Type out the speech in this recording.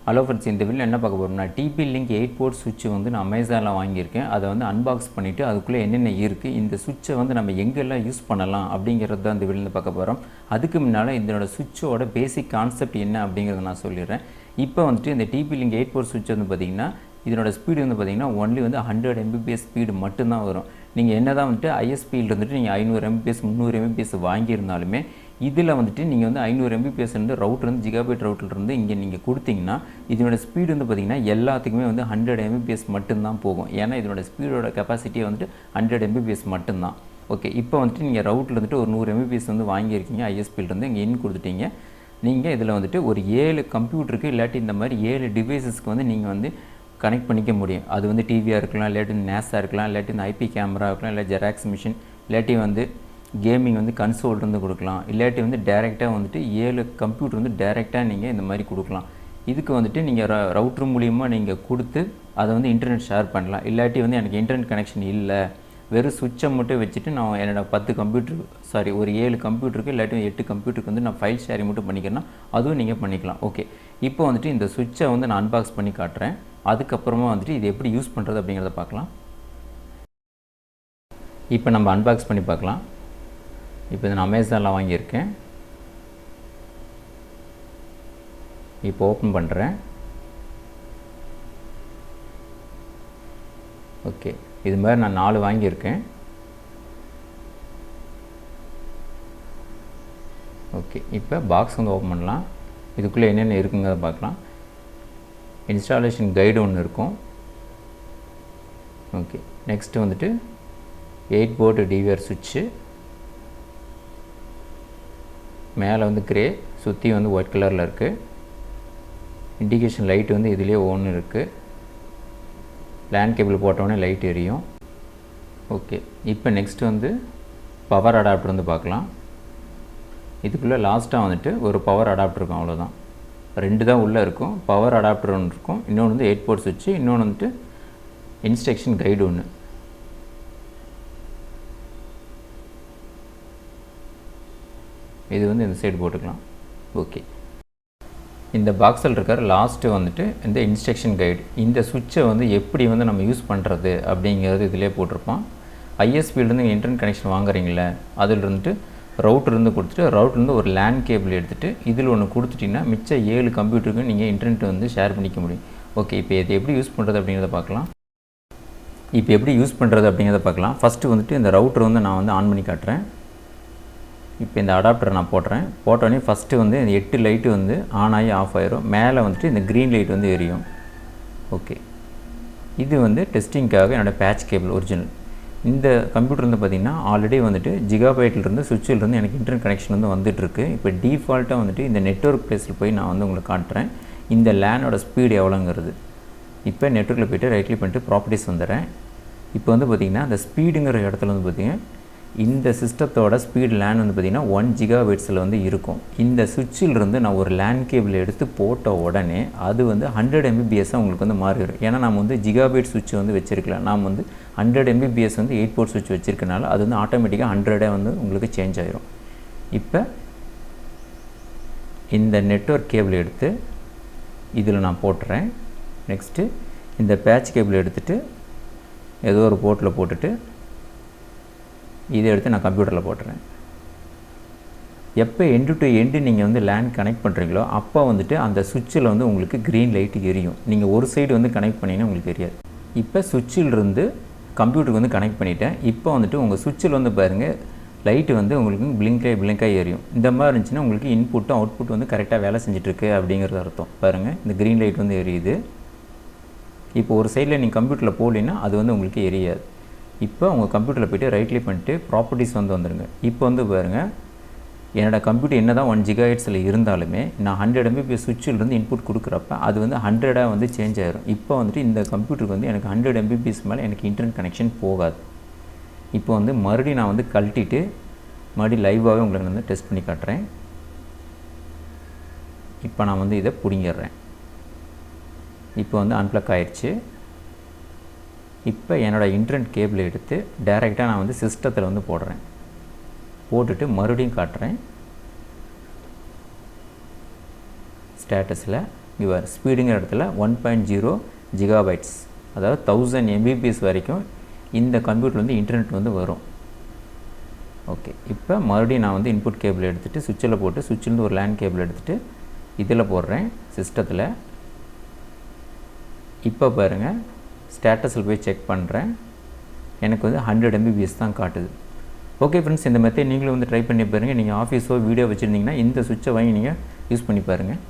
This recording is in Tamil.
ஹலோ ஃப்ரெண்ட்ஸ், இந்த வீடியோவில் என்ன பார்க்க போகிறோம்னா டிபி லிங்க் 8 போர்ட் சுவிட்ச் வந்து நான் அமேசானில் வாங்கியிருக்கேன். அதை வந்து அன்பாக்ஸ் பண்ணிவிட்டு அதுக்குள்ளே என்னென்ன இருக்குது, இந்த சுவிட்சை வந்து நம்ம எங்கெல்லாம் யூஸ் பண்ணலாம் அப்படிங்கிறது தான் இந்த வீடியோவில் பார்க்க போகிறோம். அதுக்கு முன்னால் இதனோட சுவிட்சோட பேசிக் கான்செப்ட் என்ன அப்படிங்கிறத நான் சொல்லிடுறேன். இப்போ வந்துட்டு இந்த டிபி லிங்க் 8 போர்ட் சுவிட்ச் வந்து பார்த்திங்கன்னா இதனோட ஸ்பீடு வந்து பார்த்திங்கன்னா ஒன்லி வந்து 100 Mbps ஸ்பீடு மட்டும்தான் வரும். நீங்கள் என்ன தான் வந்துட்டு ஐஎஸ்பியில் இருந்துட்டு நீங்கள் 500 Mbps 300 Mbps வாங்கியிருந்தாலுமே இதில் வந்துட்டு நீங்கள் வந்து 500 Mbps வந்து ரவுட்டர் வந்து ஜிகாபைட் ரவுட்டர்லேருந்து இங்கே நீங்கள் கொடுத்தீங்கன்னா இதனோட ஸ்பீடு வந்து பார்த்திங்கன்னா எல்லாத்துக்குமே வந்து 100 Mbps மட்டும்தான் போகும். ஏன்னா இதனோட ஸ்பீடோட கெப்பாசிட்டியே வந்துட்டு 100 Mbps மட்டும்தான். ஓகே, இப்போ வந்துட்டு நீங்கள் ரவுட்டில் வந்துட்டு ஒரு 100 Mbps வந்து வாங்கியிருக்கீங்க ஐஎஸ்பியிலேருந்து இங்கே இன் கொடுத்துட்டீங்க. நீங்கள் இதில் வந்துட்டு ஒரு 7 கம்ப்யூட்டருக்கு இல்லாட்டி இந்த மாதிரி 7 டிவைஸஸ்க்கு வந்து நீங்கள் வந்து கனெக்ட் பண்ணிக்க முடியும். அது வந்து டிவியாக இருக்கலாம், இல்லாட்டி நேஸாக இருக்கலாம், இல்லாட்டி இந்த ஐபி கேமரா இருக்கலாம், இல்லை ஜெராக்ஸ் மிஷின், இல்லாட்டி வந்து கேமிங் வந்து கன்சோல்லேருந்து கொடுக்கலாம், இல்லாட்டி வந்து டேரெக்டாக வந்துட்டு 7 கம்ப்யூட்டர் வந்து டேரெக்டாக நீங்கள் இந்த மாதிரி கொடுக்கலாம். இதுக்கு வந்துட்டு நீங்கள் ரவுட்ரு மூலிமா நீங்கள் கொடுத்து அதை வந்து இன்டர்நெட் ஷேர் பண்ணலாம். இல்லாட்டி வந்து எனக்கு இன்டர்நெட் கனெக்ஷன் இல்லை, வெறும் சுவிட்சை மட்டும் வச்சுட்டு நான் என்னோடய 10 கம்ப்யூட்டர் ஒரு 7 கம்ப்யூட்டருக்கு இல்லாட்டி 8 கம்ப்யூட்டருக்கு வந்து நான் ஃபைல் ஷேரிங் மட்டும் பண்ணிக்கிறேன்னா அதுவும் நீங்கள் பண்ணிக்கலாம். ஓகே, இப்போ வந்துட்டு இந்த சுவிட்சை வந்து நான் அன்பாக்ஸ் பண்ணி காட்டுறேன். அதுக்கப்புறமா வந்துட்டு இது எப்படி யூஸ் பண்ணுறது அப்படிங்கிறத பார்க்கலாம். இப்போ நம்ம அன்பாக்ஸ் பண்ணி பார்க்கலாம். இப்போ இதை நான் அமேசானில் வாங்கியிருக்கேன். இப்போ ஓப்பன் பண்ணுறேன். ஓகே, இது மாதிரி நான் 4 வாங்கியிருக்கேன். ஓகே, இப்போ பாக்ஸ் வந்து ஓப்பன் பண்ணலாம். இதுக்குள்ளே என்னென்ன இருக்குங்கிறத பார்க்கலாம். இன்ஸ்டாலேஷன் கைடு ஒன்று இருக்கும். ஓகே, நெக்ஸ்ட்டு வந்துட்டு 8 போர்ட் டிவிஆர் சுவிட்சு, மேலே வந்து கிரே, சுற்றி வந்து ஒயிட் கலரில் இருக்குது. இண்டிகேஷன் லைட் வந்து இதிலே ஒன்று இருக்குது. லேண்ட் கேபிள் போட்டோடனே லைட் எரியும். ஓகே, இப்போ நெக்ஸ்ட்டு வந்து பவர் அடாப்டர் வந்து பார்க்கலாம். இதுக்குள்ளே லாஸ்ட்டாக வந்துட்டு ஒரு பவர் அடாப்டர் இருக்கும், அவ்வளோதான். 2 தான் உள்ளே இருக்கும். பவர் அடாப்டர் ஒன்று இருக்கும், இன்னொன்று வந்து 8 போர்ட் சுவிட்சு, இன்னொன்று வந்துட்டு இன்ஸ்ட்ரக்ஷன் கைடு ஒன்று. இது வந்து இந்த சைடு போட்டுக்கலாம். ஓகே, இந்த பாக்ஸில் இருக்கிற லாஸ்ட்டு வந்துட்டு இந்த இன்ஸ்ட்ரக்ஷன் கைடு, இந்த சுவிட்சை வந்து எப்படி வந்து நம்ம யூஸ் பண்ணுறது அப்படிங்கிறது இதிலே போட்டிருப்பான். ஐஎஸ்பியிலேருந்து நீங்கள் இன்டர்நெட் கனெக்ஷன் வாங்குறீங்களே, அதில் இருந்துட்டு ரவுட்டர்லேருந்து கொடுத்துட்டு ரவுட்டர்லேருந்து ஒரு லேண்ட் கேபிள் எடுத்துகிட்டு இதில் ஒன்று கொடுத்துட்டிங்கன்னா மிச்சம் 7 கம்ப்யூட்டருக்கு நீங்கள் இன்டர்நெட் வந்து ஷேர் பண்ணிக்க முடியும். ஓகே, இப்போ இது எப்படி யூஸ் பண்ணுறது அப்படிங்கிறத பார்க்கலாம். ஃபஸ்ட்டு வந்துட்டு இந்த ரவுட்டர் வந்து நான் வந்து ஆன் பண்ணி காட்டுறேன். இப்போ இந்த அடாப்டரை நான் போடுறேன். போட்டோடனே ஃபஸ்ட்டு வந்து இந்த 8 லைட்டு வந்து ஆன் ஆகி ஆஃப் ஆயிரும். மேலே வந்துட்டு இந்த க்ரீன் லைட் வந்து எரியும். ஓகே, இது வந்து டெஸ்டிங்காக என்னோடய பேட்ச் கேபிள் ஒரிஜினல். இந்த கம்ப்யூட்டர் வந்து பார்த்திங்கன்னா ஆல்ரெடி வந்துட்டு ஜிகாபைட்லேருந்து சுவிட்சிலிருந்து எனக்கு இன்டர்நெட் கனெக்ஷன் வந்து வந்துட்டுருக்கு. இப்போ டிஃபால்ட்டாக வந்துட்டு இந்த நெட்வொர்க் ப்ளேஸில் போய் நான் வந்து உங்களுக்கு காட்டுறேன் இந்த லேனோட ஸ்பீடு எவ்வளோங்கிறது. இப்போ நெட்வொர்க்கில் போய்ட்டு ரைட் கிளிக் பண்ணிட்டு ப்ராப்பர்ட்டிஸ் வந்துடுறேன். இப்போ வந்து பார்த்திங்கன்னா அந்த ஸ்பீடுங்கிற இடத்துல வந்து பார்த்திங்கன்னா இந்த சிஸ்டத்தோட ஸ்பீடு லேன் வந்து பார்த்திங்கன்னா 1 ஜிகாபைட்ஸில் வந்து இருக்கும். இந்த சுவிட்சிலிருந்து நான் ஒரு லேண்ட் கேபிள் எடுத்து போட்ட உடனே அது வந்து 100 Mbps உங்களுக்கு வந்து மாறிடும். ஏன்னா நம்ம வந்து ஜிகாபைட் சுவிட்ச் வந்து வச்சுருக்கலாம். நாம் வந்து 100 Mbps வந்து 8 போர்ட் சுவிட்ச் வச்சுருக்கனால அது வந்து ஆட்டோமேட்டிக்காக 100 வந்து உங்களுக்கு சேஞ்ச் ஆகிரும். இப்போ இந்த நெட்வொர்க் கேபிள் எடுத்து இதில் நான் போட்டுறேன். நெக்ஸ்ட்டு இந்த பேட்ச் கேபிள் எடுத்துகிட்டு ஏதோ ஒரு போர்ட்டில் போட்டுட்டு இதை எடுத்து நான் கம்ப்யூட்டரில் போட்டுறேன். எப்போ எண்டு டு எண்டு நீங்கள் வந்து லேண்ட் கனெக்ட் பண்ணுறீங்களோ அப்போ வந்துட்டு அந்த சுவிட்சில் வந்து உங்களுக்கு க்ரீன் லைட்டு எரியும். நீங்கள் ஒரு சைடு வந்து கனெக்ட் பண்ணிங்கன்னா உங்களுக்கு தெரியாது. இப்போ சுவிட்சிலிருந்து கம்ப்யூட்டருக்கு வந்து கனெக்ட் பண்ணிவிட்டேன். இப்போ வந்துட்டு உங்கள் சுவிட்சில் வந்து பாருங்கள் லைட்டு வந்து உங்களுக்கு பிளிங்காக எரியும். இந்த மாதிரி இருந்துச்சுன்னா உங்களுக்கு இன்புட்டும் அவுட்புட் வந்து கரெக்டாக வேலை செஞ்சிட்ருக்கு அப்படிங்கிறது அர்த்தம். பாருங்கள், இந்த க்ரீன் லைட் வந்து எரியுது. இப்போ ஒரு சைடில் நீங்கள் கம்ப்யூட்டரில் போகலின்னா அது வந்து உங்களுக்கு எரியாது. இப்போ உங்கள் கம்ப்யூட்டரில் போய்ட்டு ரைட் கிளிக் பண்ணிட்டு ப்ராப்பர்ட்டிஸ் வந்து வந்துடுங்க. இப்போ வந்து பாருங்கள், என்னோடய கம்ப்யூட்டர் என்ன தான் 1 GHz இருந்தாலுமே நான் 100 Mbps சுவிட்சிலிருந்து இன்புட் கொடுக்குறப்ப அது வந்து 100 வந்து சேஞ்ச் ஆகிரும். இப்போ வந்துட்டு இந்த கம்ப்யூட்டருக்கு வந்து எனக்கு 100 Mbps மேலே எனக்கு இன்டர்நெட் கனெக்ஷன் போகாது. இப்போ வந்து மறுபடியும் நான் வந்து கழட்டிட்டு மறுபடியும் லைவாகவே உங்களுக்கு வந்து டெஸ்ட் பண்ணி காட்டுறேன். இப்போ நான் வந்து இதை பிடிங்கிடுறேன். இப்போ வந்து அன்ப்ளக் ஆயிடுச்சு. இப்போ என்னோடய இன்டர்நெட் கேபிள் எடுத்து டைரெக்டாக நான் வந்து சிஸ்டத்தில் வந்து போடுறேன். போட்டுட்டு மறுபடியும் காட்டுறேன். ஸ்டேட்டஸில் யுவர் ஸ்பீடுங்கிற இடத்துல 1.0 ஜிகாபைட்ஸ், அதாவது 1000 Mbps வரைக்கும் இந்த கம்ப்யூட்டர் வந்து இன்டர்நெட் வந்து வரும். ஓகே, இப்போ மறுபடியும் நான் வந்து இன்புட் கேபிள் எடுத்துகிட்டு சுவிட்சில் போட்டு சுவிட்சிலேருந்து ஒரு லேண்ட் கேபிள் எடுத்துகிட்டு இதில் போடுறேன் சிஸ்டத்தில். இப்போ பாருங்கள், ஸ்டேட்டஸில் போய் செக் பண்ணுறேன், எனக்கு வந்து 100 Mbps தான் காட்டுது. ஓகே ஃப்ரெண்ட்ஸ், இந்த மெத்தட் நீங்களும் வந்து ட்ரை பண்ணி பாருங்கள். நீங்கள் ஆஃபீஸோ வீடியோ வச்சுருந்தீங்கன்னா இந்த சுவிட்சை வாங்கி நீங்கள் யூஸ் பண்ணி பாருங்கள்.